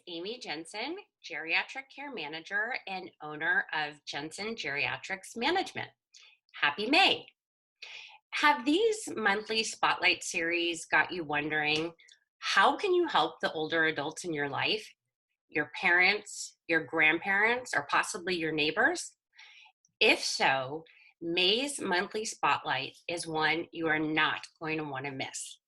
Amy Genson, Geriatric Care Manager and owner of Genson Geriatrics Management. Happy May. Have these monthly spotlight series got you wondering, how can you help the older adults in your life, your parents, your grandparents, or possibly your neighbors? If so, May's monthly spotlight is one you are not going to want to miss.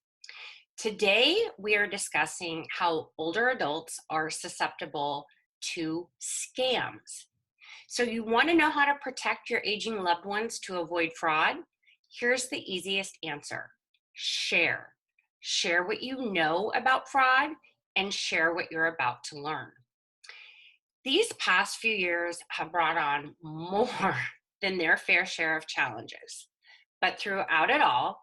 Today, we are discussing how older adults are susceptible to scams. So you want to know how to protect your aging loved ones to avoid fraud? Here's the easiest answer. Share. Share what you know about fraud and share what you're about to learn. These past few years have brought on more than their fair share of challenges. But throughout it all,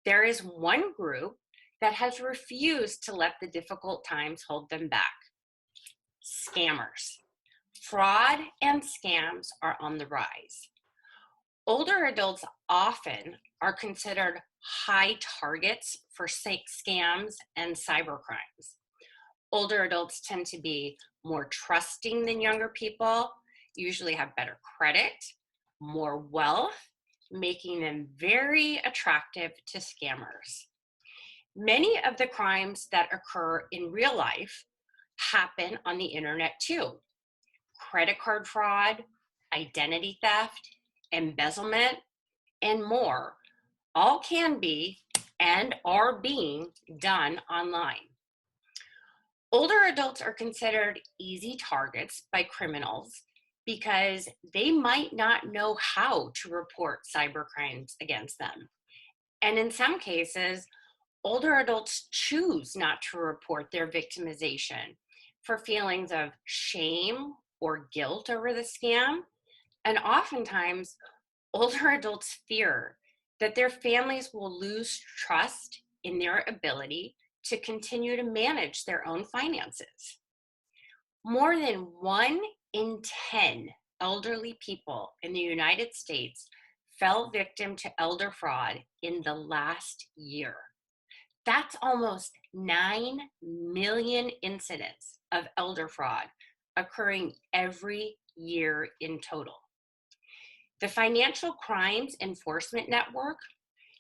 there is one group that has refused to let the difficult times hold them back. Scammers. Fraud and scams are on the rise. Older adults often are considered high targets for scams and cybercrimes. Older adults tend to be more trusting than younger people, usually have better credit, more wealth, making them very attractive to scammers. Many of the crimes that occur in real life happen on the internet too. Credit card fraud, identity theft, embezzlement, and more all can be and are being done online. Older adults are considered easy targets by criminals because they might not know how to report cybercrimes against them. And in some cases, older adults choose not to report their victimization for feelings of shame or guilt over the scam. And oftentimes, older adults fear that their families will lose trust in their ability to continue to manage their own finances. More than 1 in 10 elderly people in the United States fell victim to elder fraud in the last year. That's almost 9 million incidents of elder fraud occurring every year in total. The Financial Crimes Enforcement Network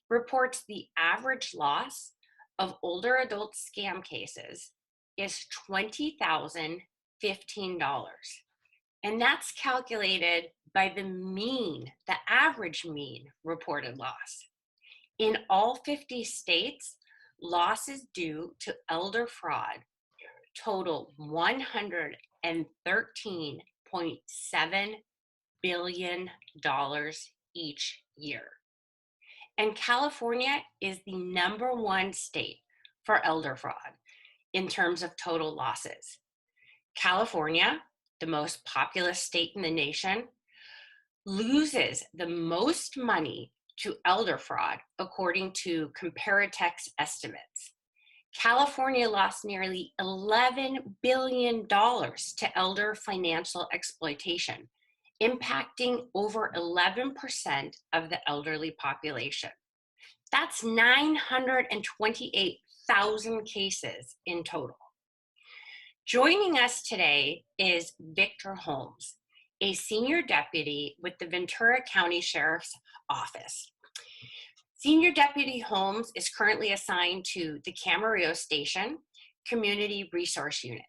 reports the average loss of older adult scam cases is $20,015. And that's calculated by the average mean reported loss. In all 50 states, losses due to elder fraud total $113.7 billion each year. And California is the #1 state for elder fraud in terms of total losses. California, the most populous state in the nation, loses the most money to elder fraud, according to Comparatex estimates. California lost nearly $11 billion to elder financial exploitation, impacting over 11% of the elderly population. That's 928,000 cases in total. Joining us today is Victor Holmes, a senior deputy with the Ventura County Sheriff's Office. Senior Deputy Holmes is currently assigned to the Camarillo Station Community Resource Unit.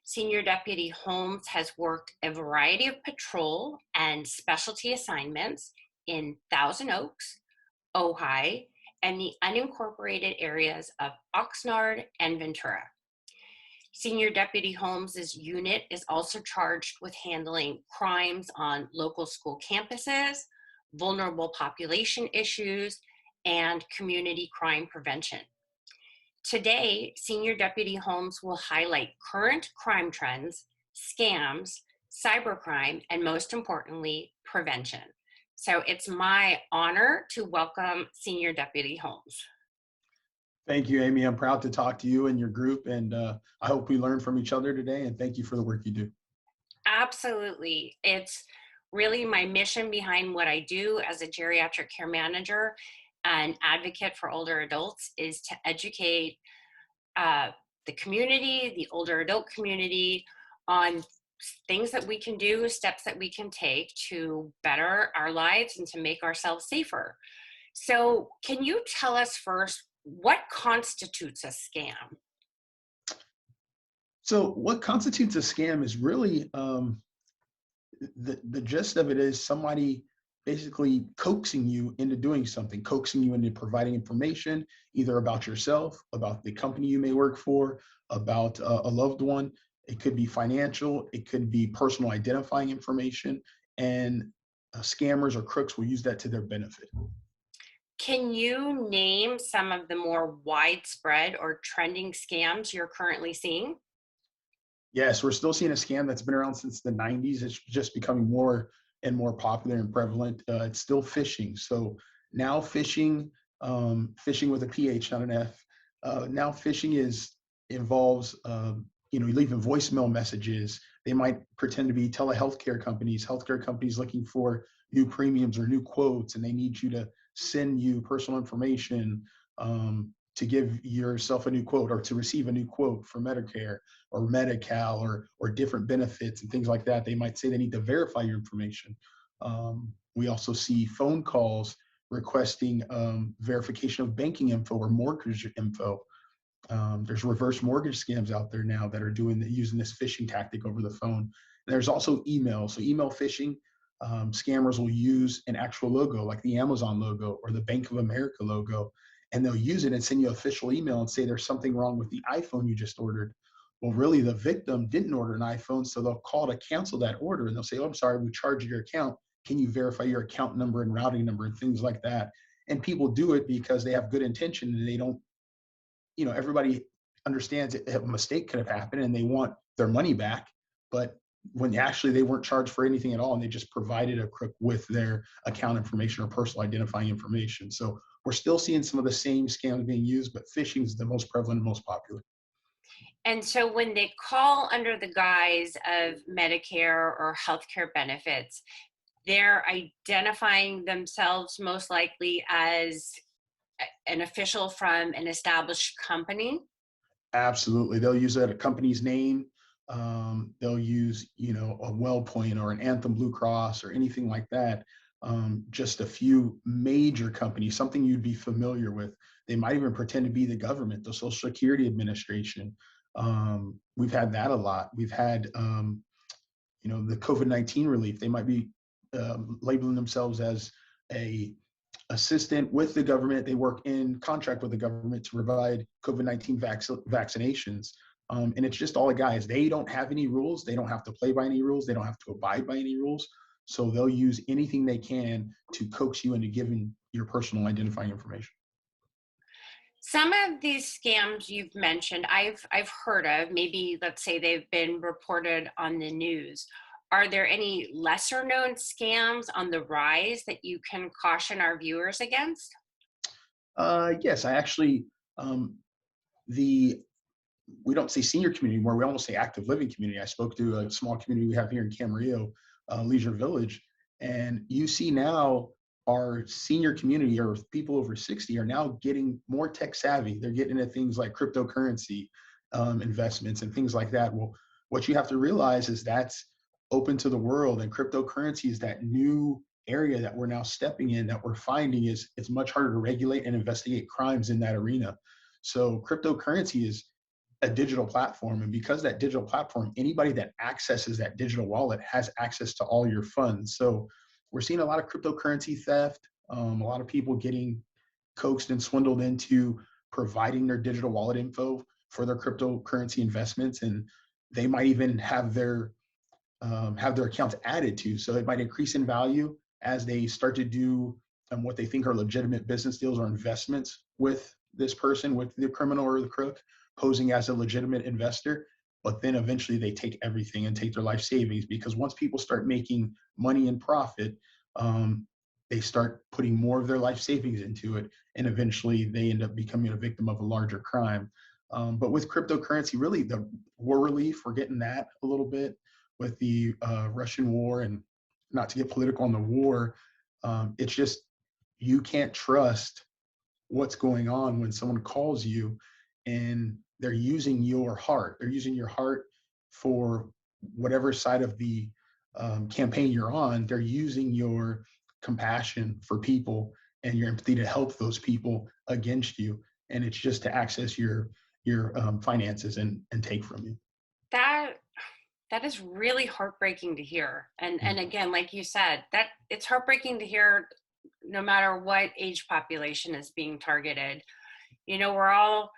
Senior Deputy Holmes has worked a variety of patrol and specialty assignments in Thousand Oaks, Ojai, and the unincorporated areas of Oxnard and Ventura. Senior Deputy Holmes's unit is also charged with handling crimes on local school campuses, vulnerable population issues, and community crime prevention. Today, Senior Deputy Holmes will highlight current crime trends, scams, cybercrime, and most importantly, prevention. So it's my honor to welcome Senior Deputy Holmes. Thank you, Amy. I'm proud to talk to you and your group, and I hope we learn from each other today, and thank you for the work you do. Absolutely. It's really my mission behind what I do as a geriatric care manager and advocate for older adults is to educate the community, the older adult community, on things that we can do, steps that we can take to better our lives and to make ourselves safer. So, can you tell us first what constitutes a scam? So what constitutes a scam is really the gist of it is somebody basically coaxing you into doing something, coaxing you into providing information either about yourself, about the company you may work for, about a loved one. It could be financial, it could be personal identifying information, and scammers or crooks will use that to their benefit. Can you name some of the more widespread or trending scams you're currently seeing? Yes, we're still seeing a scam that's been around since the 90s. It's just becoming more and more popular and prevalent. It's still phishing. So now phishing, phishing with a PH, not an F. Now phishing is involves, leaving voicemail messages. They might pretend to be healthcare companies looking for new premiums or new quotes, and they need you to send you personal information to give yourself a new quote or to receive a new quote for Medicare or Medi-Cal or different benefits and things like that. They might say they need to verify your information. We also see phone calls requesting verification of banking info or mortgage info. There's reverse mortgage scams out there now that are using this phishing tactic over the phone. And there's also email. So email phishing, scammers will use an actual logo like the Amazon logo or the Bank of America logo, and they'll use it and send you an official email and say there's something wrong with the iPhone you just ordered. Well, really, the victim didn't order an iPhone, so they'll call to cancel that order and they'll say, "Oh, I'm sorry, we charged your account. Can you verify your account number and routing number and things like that?" And people do it because they have good intention and they don't, everybody understands a mistake could have happened and they want their money back. But when actually they weren't charged for anything at all and they just provided a crook with their account information or personal identifying information. So we're still seeing some of the same scams being used, but phishing is the most prevalent and most popular. And so when they call under the guise of Medicare or healthcare benefits, they're identifying themselves most likely as an official from an established company. Absolutely. They'll use a company's name. They'll use, a WellPoint or an Anthem Blue Cross or anything like that. Just a few major companies, something you'd be familiar with. They might even pretend to be the government, the Social Security Administration. We've had that a lot. We've had, the COVID-19 relief. They might be labeling themselves as a assistant with the government. They work in contract with the government to provide COVID-19 vaccinations. And it's just all the guys. They don't have any rules. They don't have to play by any rules. They don't have to abide by any rules. So they'll use anything they can to coax you into giving your personal identifying information. Some of these scams you've mentioned, I've heard of. Maybe let's say they've been reported on the news. Are there any lesser known scams on the rise that you can caution our viewers against? Yes, I actually, the we don't say senior community anymore. We almost say active living community. I spoke to a small community we have here in Camarillo, Leisure Village, and you see now our senior community or people over 60 are now getting more tech savvy. They're getting into things like cryptocurrency investments and things like that. Well, what you have to realize is that's open to the world, and cryptocurrency is that new area that we're now stepping in that we're finding is it's much harder to regulate and investigate crimes in that arena. So cryptocurrency is a digital platform. And because that digital platform, anybody that accesses that digital wallet has access to all your funds. So we're seeing a lot of cryptocurrency theft, a lot of people getting coaxed and swindled into providing their digital wallet info for their cryptocurrency investments. And they might even have their accounts added to. So it might increase in value as they start to do what they think are legitimate business deals or investments with this person, with the criminal or the crook, posing as a legitimate investor. But then eventually they take everything and take their life savings, because once people start making money and profit, they start putting more of their life savings into it. And eventually they end up becoming a victim of a larger crime. But with cryptocurrency, really the war relief, we're getting that a little bit with the Russian war, and not to get political on the war. It's just, you can't trust what's going on when someone calls you and they're using your heart. They're using your heart for whatever side of the campaign you're on. They're using your compassion for people and your empathy to help those people against you, and it's just to access your finances and take from you. That that is really heartbreaking to hear. And again, like you said, that it's heartbreaking to hear no matter what age population is being targeted. We're all,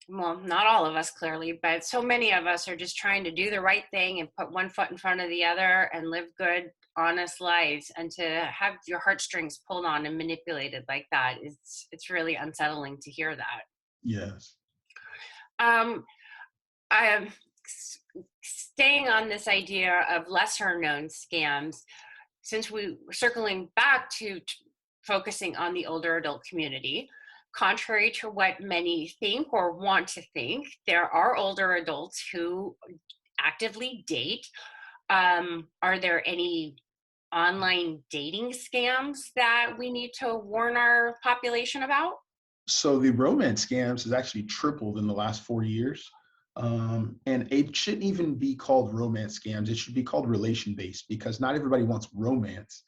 well, not all of us clearly, but so many of us are just trying to do the right thing and put one foot in front of the other and live good, honest lives. And to have your heartstrings pulled on and manipulated like that, it's really unsettling to hear that. Yes. Um, I am staying on this idea of lesser known scams, since we were circling back to focusing on the older adult community. Contrary to what many think or want to think, there are older adults who actively date. Are there any online dating scams that we need to warn our population about? So the romance scams has actually tripled in the last 4 years. And it shouldn't even be called romance scams. It should be called relation based, because not everybody wants romance.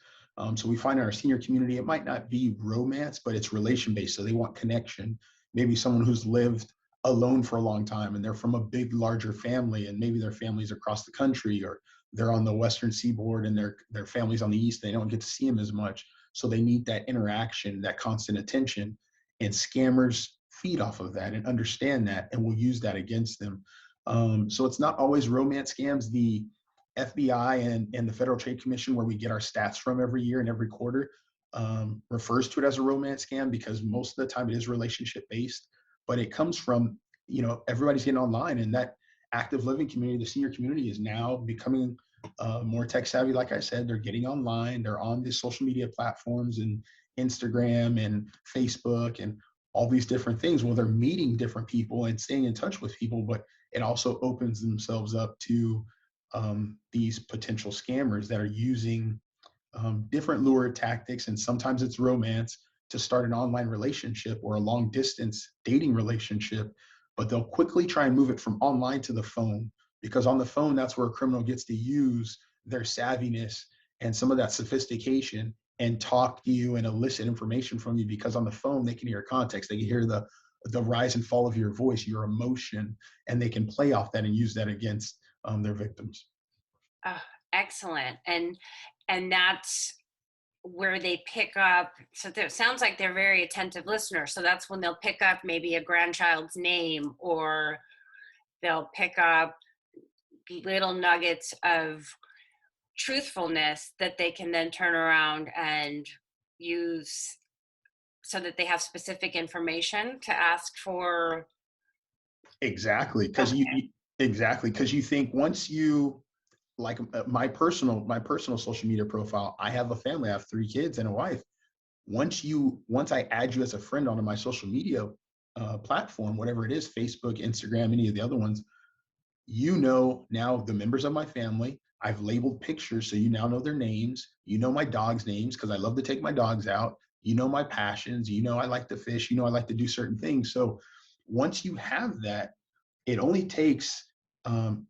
So we find in our senior community, it might not be romance, but it's relation based. So they want connection. Maybe someone who's lived alone for a long time and they're from a big, larger family, and maybe their family's across the country, or they're on the Western seaboard and their family's on the East. They don't get to see them as much. So they need that interaction, that constant attention, and scammers feed off of that and understand that and will use that against them. So it's not always romance scams. The FBI and the Federal Trade Commission, where we get our stats from every year and every quarter, refers to it as a romance scam because most of the time it is relationship based, but it comes from, everybody's getting online, and that active living community, the senior community, is now becoming more tech savvy. Like I said, they're getting online, they're on the social media platforms and Instagram and Facebook and all these different things. Well, they're meeting different people and staying in touch with people, but it also opens themselves up to these potential scammers that are using different lure tactics, and sometimes it's romance, to start an online relationship or a long distance dating relationship. But they'll quickly try and move it from online to the phone, because on the phone, that's where a criminal gets to use their savviness and some of that sophistication and talk to you and elicit information from you, because on the phone they can hear context, they can hear the rise and fall of your voice, your emotion, and they can play off that and use that against their victims. Oh, excellent. And that's where they pick up. So it sounds like they're very attentive listeners. So that's when they'll pick up maybe a grandchild's name, or they'll pick up little nuggets of truthfulness that they can then turn around and use so that they have specific information to ask for. Exactly, because you, Okay. you exactly because you think once you, like, my personal social media profile, I have a family, I have 3 kids and a wife. Once I add you as a friend onto my social media platform, whatever it is, Facebook, Instagram, any of the other ones, now the members of my family. I've labeled pictures, so you now know their names. You know my dogs' names because I love to take my dogs out. You know my passions. You know I like to fish. You know I like to do certain things. So once you have that, it only takes,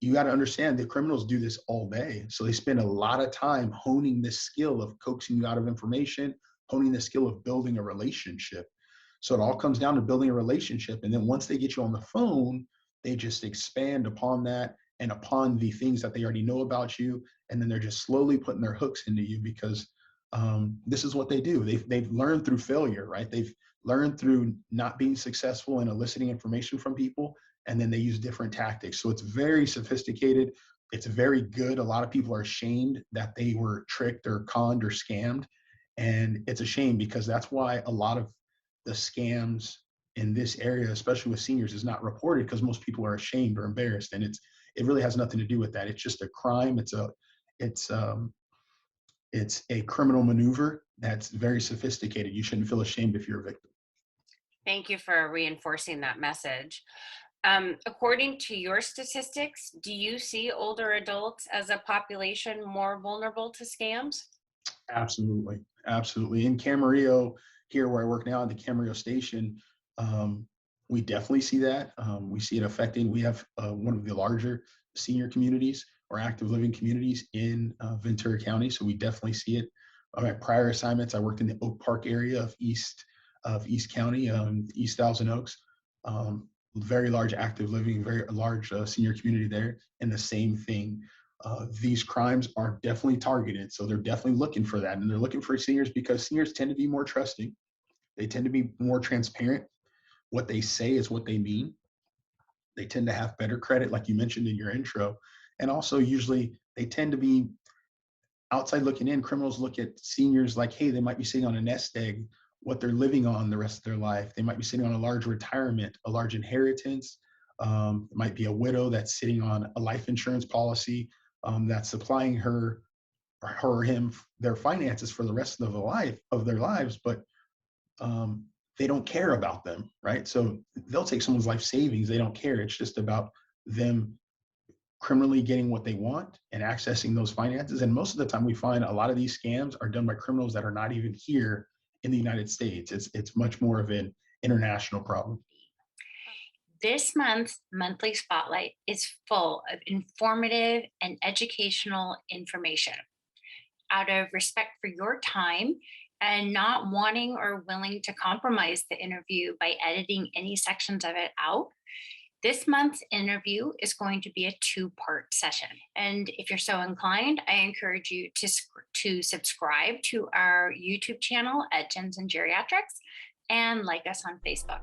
you got to understand that criminals do this all day. So they spend a lot of time honing this skill of coaxing you out of information, honing the skill of building a relationship. So it all comes down to building a relationship. And then once they get you on the phone, they just expand upon that and upon the things that they already know about you. And then they're just slowly putting their hooks into you, because this is what they do. They've learned through failure, right? They've learned through not being successful in eliciting information from people, and then they use different tactics. So it's very sophisticated. It's very good. A lot of people are ashamed that they were tricked or conned or scammed. And it's a shame, because that's why a lot of the scams in this area, especially with seniors, is not reported, because most people are ashamed or embarrassed. And it really has nothing to do with that. It's just a crime. It's it's a criminal maneuver that's very sophisticated. You shouldn't feel ashamed if you're a victim. Thank you for reinforcing that message. According to your statistics, do you see older adults as a population more vulnerable to scams? Absolutely. Absolutely. In Camarillo, here where I work now at the Camarillo station, We definitely see that. We see it affecting. We have one of the larger senior communities or active living communities in Ventura County, so we definitely see it. My prior assignments, I worked in the Oak Park area of East County, East Thousand Oaks. Very large active living, very large senior community there, and the same thing. These crimes are definitely targeted, so they're definitely looking for that, and they're looking for seniors because seniors tend to be more trusting. They tend to be more transparent. What they say is what they mean. They tend to have better credit, like you mentioned in your intro. And also, usually, they tend to be outside looking in. Criminals look at seniors like, hey, they might be sitting on a nest egg, what they're living on the rest of their life. They might be sitting on a large retirement, a large inheritance. It might be a widow that's sitting on a life insurance policy that's supplying her or him their finances for the rest of the life of their lives. But um, they don't care about them, right? So they'll take someone's life savings. They don't care. It's just about them criminally getting what they want and accessing those finances. And most of the time, we find a lot of these scams are done by criminals that are not even here in the United States. It's much more of an international problem. This month's monthly spotlight is full of informative and educational information. Out of respect for your time and not wanting or willing to compromise the interview by editing any sections of it out, this month's interview is going to be a two-part session. And if you're so inclined, I encourage you to subscribe to our YouTube channel at Genson Geriatrics and like us on Facebook.